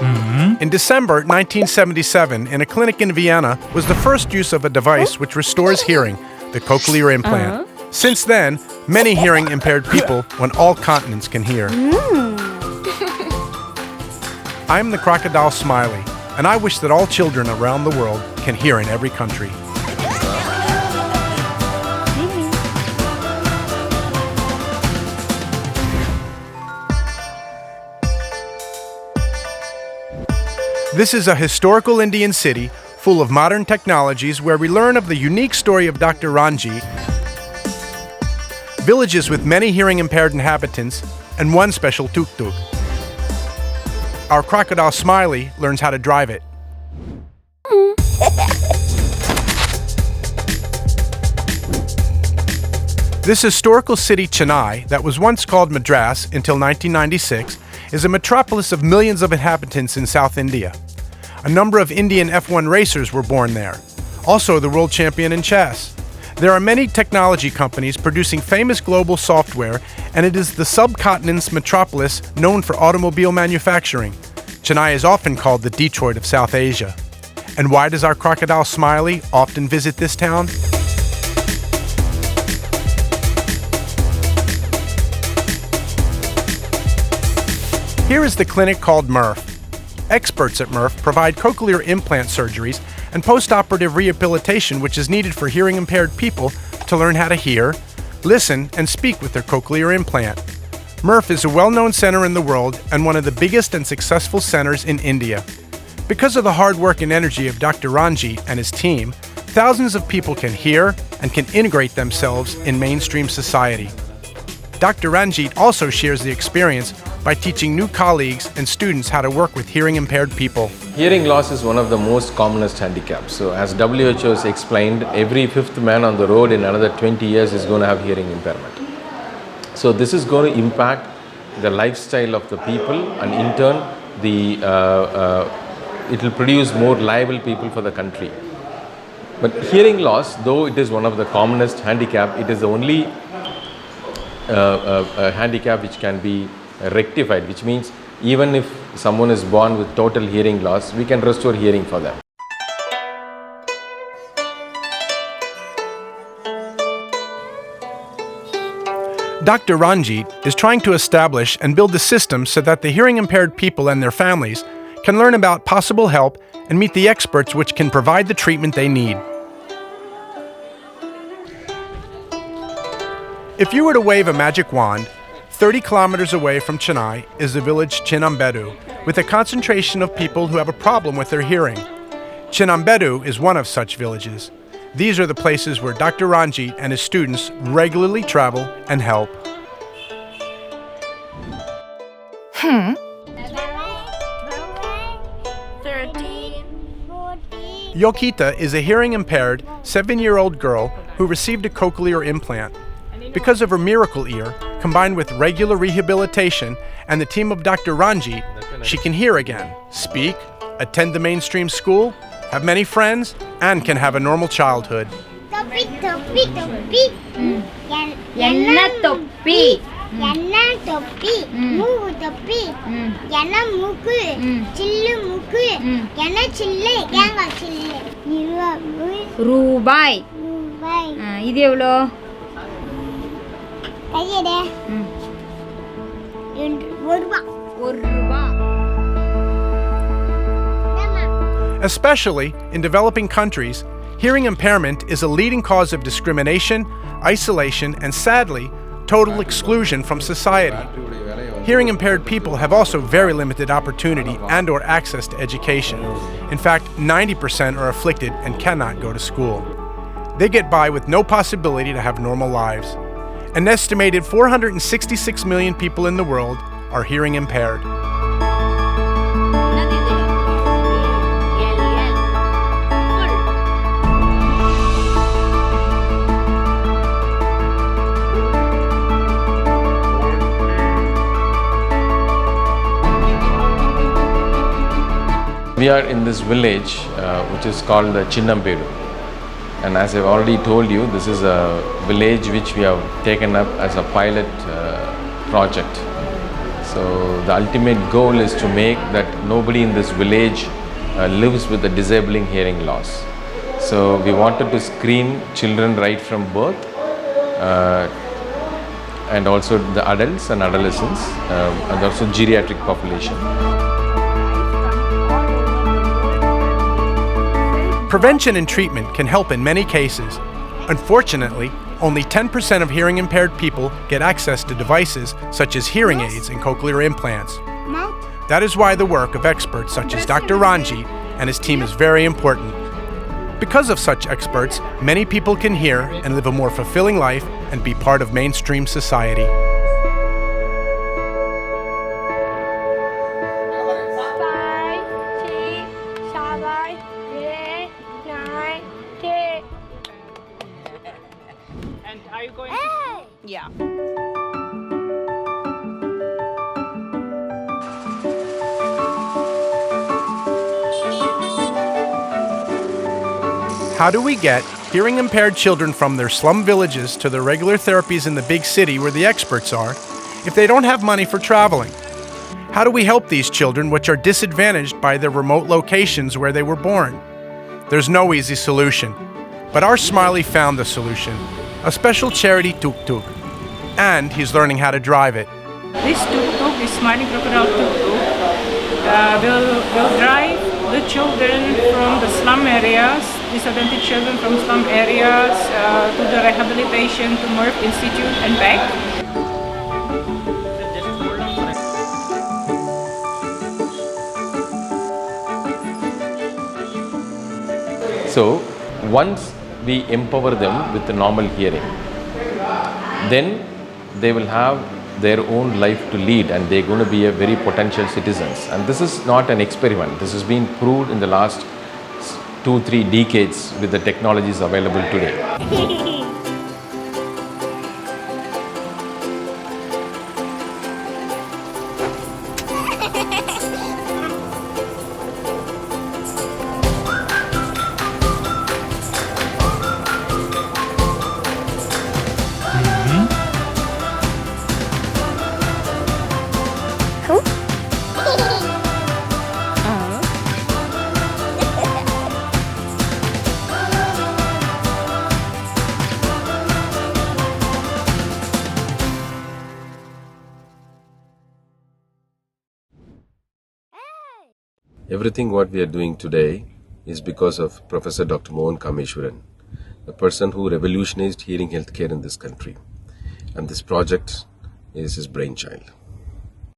In December 1977, in a clinic in Vienna, was the first use of a device which restores hearing, the Cochlear Implant. Since then, many hearing-impaired people on all continents can hear. I'm the crocodile Smiley, and I wish that all children around the world can hear in every country. This is a historical Indian city full of modern technologies where we learn of the unique story of Dr. Ranjit, villages with many hearing-impaired inhabitants, and one special tuk-tuk. Our crocodile Smiley learns how to drive it. This historical city, Chennai, that was once called Madras until 1996, is a metropolis of millions of inhabitants in South India. A number of Indian F1 racers were born there, also the world champion in chess. There are many technology companies producing famous global software, and it is the subcontinent's metropolis known for automobile manufacturing. Chennai is often called the Detroit of South Asia. And why does our crocodile Smiley often visit this town? Here is the clinic called MRF. Experts at MRF provide cochlear implant surgeries and post-operative rehabilitation which is needed for hearing-impaired people to learn how to hear, listen, and speak with their cochlear implant. MRF is a well-known center in the world and one of the biggest and successful centers in India. Because of the hard work and energy of Dr. Ranjit and his team, thousands of people can hear and can integrate themselves in mainstream society. Dr. Ranjit also shares the experience by teaching new colleagues and students how to work with hearing-impaired people. Hearing loss is one of the most commonest handicaps. So as WHO has explained, every fifth man on the road in another 20 years is going to have hearing impairment. So this is going to impact the lifestyle of the people, and in turn, it will produce more liable people for the country. But hearing loss, though it is one of the commonest handicap, it is the only handicap which can be rectified, which means even if someone is born with total hearing loss, we can restore hearing for them. Dr. Ranjit is trying to establish and build the system so that the hearing-impaired people and their families can learn about possible help and meet the experts which can provide the treatment they need. If you were to wave a magic wand, 30 kilometers away from Chennai is the village Chinnambedu, with a concentration of people who have a problem with their hearing. Chinnambedu is one of such villages. These are the places where Dr. Ranjit and his students regularly travel and help. 13, 14. Yokita is a hearing-impaired 7-year-old girl who received a cochlear implant. Because of her miracle ear, combined with regular rehabilitation and the team of Dr. Ranjit, she can hear again, speak, attend the mainstream school, have many friends, and can have a normal childhood. Topi, topi, topi. Yenna topi. Yenna topi. Moogu topi. Yenna moogu. Chillu moogu. Yenna chille. Yenga chille. ரூபாய். இது எவ்வளோ? கையடே. ₹1. Especially in developing countries, hearing impairment is a leading cause of discrimination, isolation, and sadly, total exclusion from society. Hearing impaired people have also very limited opportunity and/or access to education. In fact, 90% are afflicted and cannot go to school. They get by with no possibility to have normal lives. An estimated 466 million people in the world are hearing impaired. We are in this village which is called the Chinnambedu, and as I've already told you, this is a village which we have taken up as a pilot project. So the ultimate goal is to make that nobody in this village lives with a disabling hearing loss. So we wanted to screen children right from birth and also the adults and adolescents and also geriatric population. Prevention and treatment can help in many cases. Unfortunately, only 10% of hearing impaired people get access to devices such as hearing aids and cochlear implants. That is why the work of experts such as Dr. Ranjit and his team is very important. Because of such experts, many people can hear and live a more fulfilling life and be part of mainstream society. And are you going to... Yeah. How do we get hearing impaired children from their slum villages to their regular therapies in the big city where the experts are if they don't have money for traveling? How do we help these children which are disadvantaged by their remote locations where they were born? There's no easy solution, but our Smiley found the solution, a special charity tuk-tuk, and he's learning how to drive it. This tuk-tuk, this Smiling Crocodile tuk-tuk, will drive the children from the slum areas, disadvantaged children from slum areas, to the rehabilitation to Murph Institute and back. So once we empower them with the normal hearing, then they will have their own life to lead and they're going to be a very potential citizens. And this is not an experiment. This has been proved in the last 2-3 decades with the technologies available today. Everything what we are doing today is because of Professor Dr. Mohan Kameshwaran, the person who revolutionized hearing healthcare in this country. And this project is his brainchild.